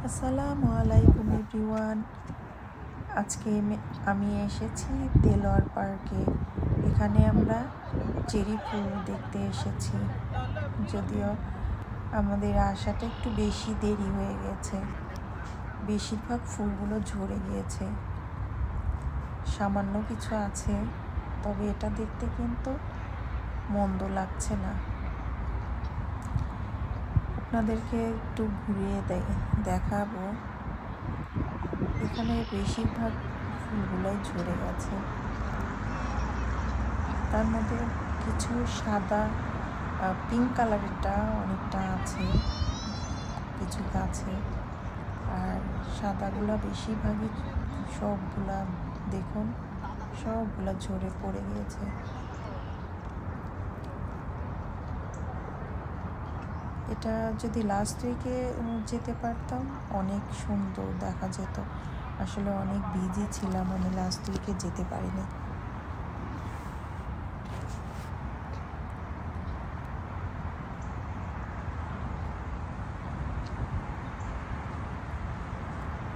আসসালামু আলাইকুম এভরিওয়ান। আজকে আমি এসেছি দেলোয়ার পার্কে। এখানে আমরা চেরি ফুল দেখতে এসেছি, যদিও আমাদের আসাটা একটু বেশি দেরি হয়ে গেছে। বেশিরভাগ ফুলগুলো ঝরে গিয়েছে, সামান্য কিছু আছে, তবে এটা দেখতে কিন্তু মন্দ লাগছে না। আপনাদেরকে একটু ঘুরিয়ে দেখাবো। এখানে বেশিরভাগ ফুলগুলোই ঝরে গেছে, তার মধ্যে কিছু সাদা পিঙ্ক কালারেরটা অনেকটা আছে কিছু গাছে, আর সাদাগুলা বেশিরভাগই সবগুলা দেখুন সবগুলা ঝরে পড়ে গিয়েছে। এটা যদি লাস্ট উইকে যেতে পারতাম অনেক সুন্দর দেখা যেত। আসলে অনেক বিজি ছিলাম, আমি লাস্ট উইকে যেতে পারিনি।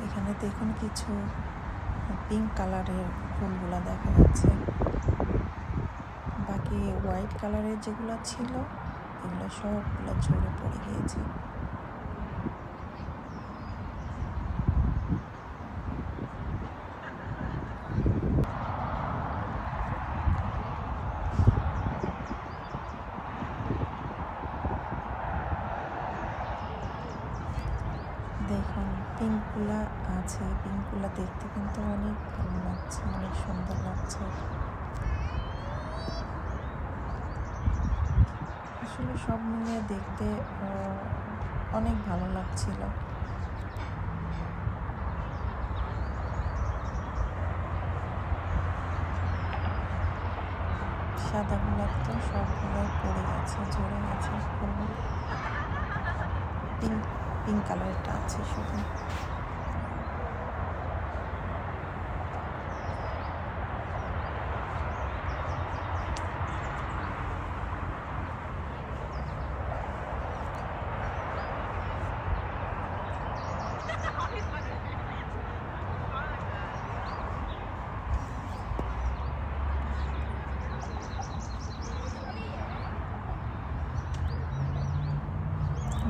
এখানে দেখুন কিছু পিঙ্ক কালারের ফুলগুলা দেখা যাচ্ছে, বাকি হোয়াইট কালারের যেগুলো ছিল এগুলো সবগুলো ঝরে পড়ে গিয়েছে। দেখুন পিঙ্কগুলা আছে, পিঙ্কগুলা দেখতে কিন্তু অনেক ভালো লাগছে, অনেক সুন্দর লাগছে। আসলে সব মিলিয়ে দেখতে অনেক ভালো লাগছিল। সাদা গোলাপ তো সবগুলোই পড়ে গেছে, ঝরে গেছে। পিঙ্ক কালারটা আছে শুধু।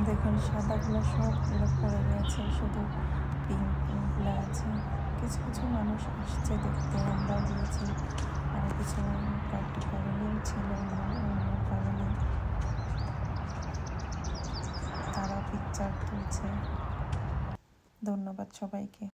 দেখুন সাদাগুলো সবগুলো পড়ে গেছে, শুধু পিঙ্কগুলো আছে। কিছু কিছু মানুষ আসছে দেখতে, আমরাও গিয়েছি, আর কিছু কয়েকটি ফ্যামিলিও ছিল, অন্য ফ্যামিলি, তারা পিকচার তুলছে। ধন্যবাদ সবাইকে।